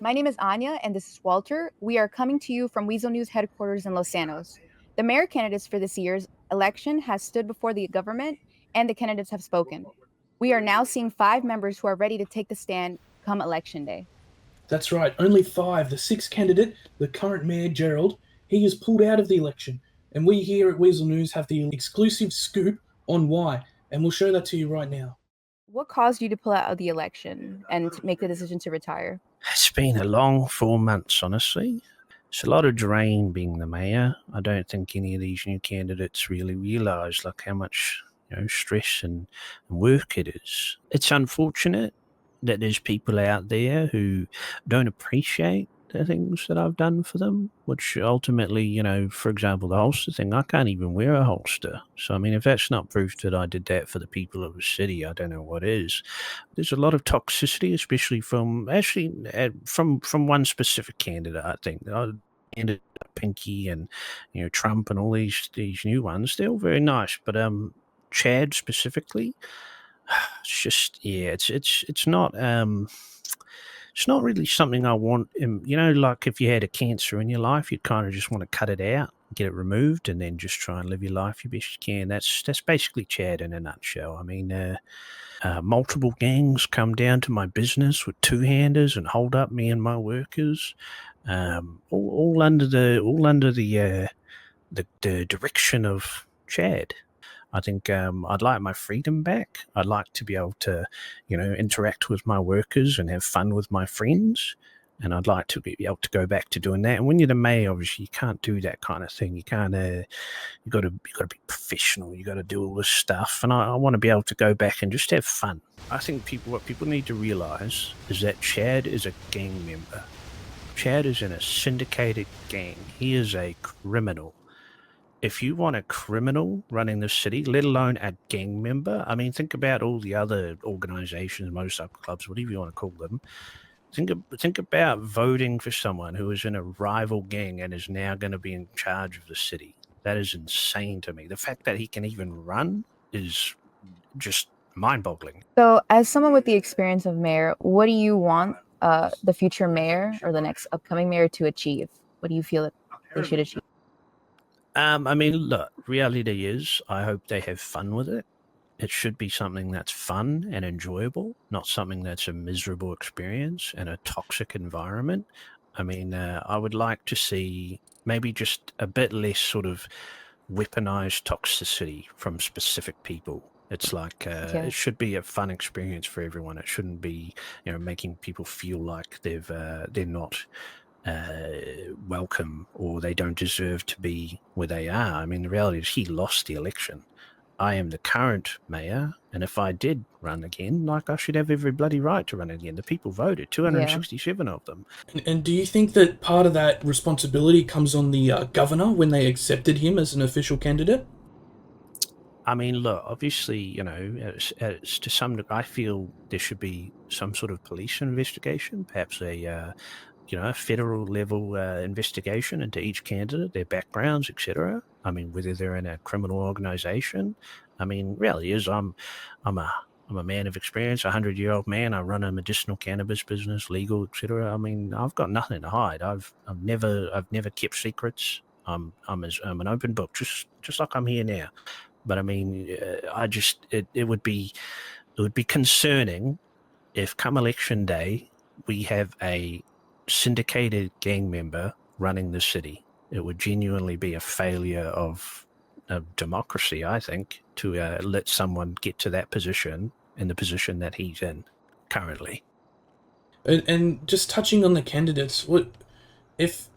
My name is Anya, and this is Walter. We are coming to you from Weazel News headquarters in Los Llanos. The mayor candidates for this year's election has stood before the government, and the candidates have spoken. We are now seeing 5 members who are ready to take the stand come election day. That's right, only 5. The sixth candidate, the current mayor, Gerald, he is pulled out of the election. And we here at Weazel News have the exclusive scoop on why, and we'll show that to you right now. What caused you to pull out of the election and to make the decision to retire? It's been a long 4 months, honestly. It's a lot of drain being the mayor. I don't think any of these new candidates really realise how much stress and work it is. It's unfortunate that there's people out there who don't appreciate the things that I've done for them, which ultimately, for example, the holster thing, I can't even wear a holster. So, I mean, if that's not proof that I did that for the people of the city, I don't know what is. There's a lot of toxicity, especially from one specific candidate, I think. I ended up Pinky and, Trump and all these new ones. They're all very nice, but Chad specifically, it's just, it's not really something I want. Like if you had a cancer in your life, you'd kind of just want to cut it out, get it removed, and then just try and live your life your best you can. That's basically Chad in a nutshell. I mean, multiple gangs come down to my business with 2-handers and hold up me and my workers, all under the direction of Chad. I think I'd like my freedom back. I'd like to be able to, interact with my workers and have fun with my friends. And I'd like to be able to go back to doing that. And when you're the mayor, obviously, you can't do that kind of thing. You can't. You got to be professional. You got to do all this stuff. And I want to be able to go back and just have fun. I think what people need to realize is that Chad is a gang member. Chad is in a syndicated gang. He is a criminal. If you want a criminal running the city, let alone a gang member, I mean, think about all the other organizations, motorcycle clubs, whatever you want to call them. Think about voting for someone who is in a rival gang and is now going to be in charge of the city. That is insane to me. The fact that he can even run is just mind-boggling. So, as someone with the experience of mayor, what do you want the future mayor or the next upcoming mayor to achieve? What do you feel that they should achieve? I mean, look, reality is I hope they have fun with it. It should be something that's fun and enjoyable, not something that's a miserable experience and a toxic environment. I mean, I would like to see maybe just a bit less sort of weaponized toxicity from specific people. It's like it should be a fun experience for everyone. It shouldn't be, making people feel like they're not welcome or they don't deserve to be where they are. I mean, the reality is he lost the election. I am the current mayor, and if I did run again, I should have every bloody right to run again. The people voted, 267 of them. And do you think that part of that responsibility comes on the governor when they accepted him as an official candidate? I mean, look, obviously, it's to some degree, I feel there should be some sort of police investigation, perhaps a federal level investigation into each candidate, their backgrounds, etc. I mean, whether they're in a criminal organization. I mean, reality is I'm a man of experience, 100-year-old man. I run a medicinal cannabis business, legal, etc. I mean, I've got nothing to hide. I've never kept secrets. I'm an open book, just like I'm here now. But I mean, it would be concerning if come election day we have a syndicated gang member running the city. It would genuinely be a failure of democracy, I think, to let someone get to that position in the position that he's in currently. And just touching on the candidates, what if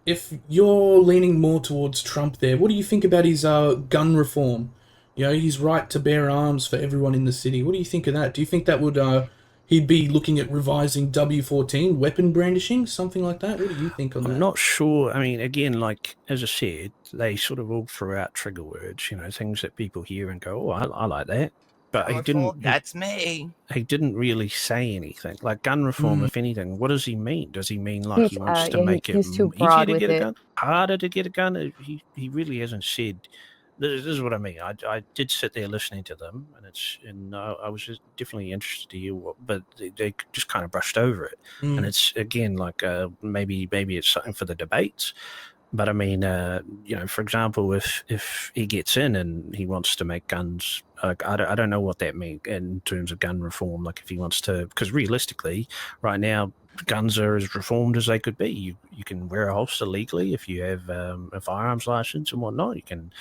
you're leaning more towards Trump there, what do you think about his gun reform? His right to bear arms for everyone in the city. What do you think of that? Do you think that would he'd be looking at revising W14, weapon brandishing, something like that? What do you think on that? I'm not sure. I mean, again, as I said, they sort of all threw out trigger words, things that people hear and go, oh, I like that. But That's me. He didn't really say anything. Like gun reform, if anything, what does he mean? Does he mean he wants to make it easier to get a gun, harder to get a gun? He really hasn't said this is what I mean. I did sit there listening to them, and I was just definitely interested to hear what, but they just kind of brushed over it. And it's again like maybe it's something for the debates. But I mean, for example, if he gets in and he wants to make guns, I don't know what that means in terms of gun reform. Like if he wants to, because realistically, right now, guns are as reformed as they could be. You can wear a holster legally if you have a firearms license and whatnot. You can,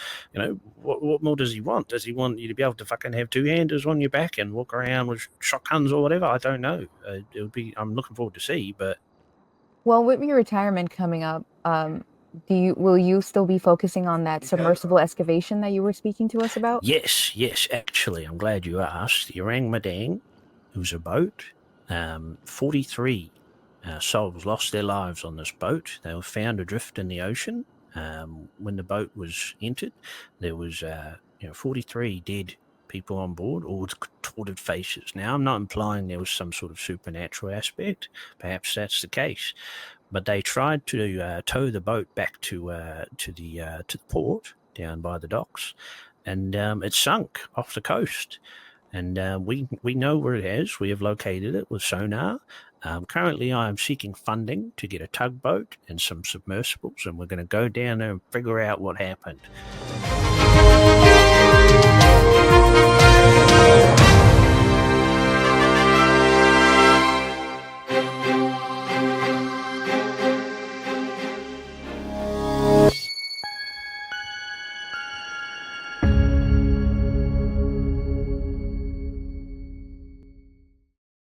what more does he want? Does he want you to be able to fucking have two-handers on your back and walk around with shotguns or whatever? I don't know. It would be. I'm looking forward to see, but. Well, with your retirement coming up, will you still be focusing on that submersible excavation that you were speaking to us about? Yes. Actually, I'm glad you asked. The Orang Madang, it was a boat. 43 souls lost their lives on this boat. They were found adrift in the ocean. When the boat was entered, there was 43 dead people on board, all with contorted faces. Now, I'm not implying there was some sort of supernatural aspect. Perhaps that's the case. But they tried to tow the boat back to the port down by the docks, and it sunk off the coast. And we know where it is. We have located it with sonar. Currently, I am seeking funding to get a tugboat and some submersibles, and we're going to go down there and figure out what happened.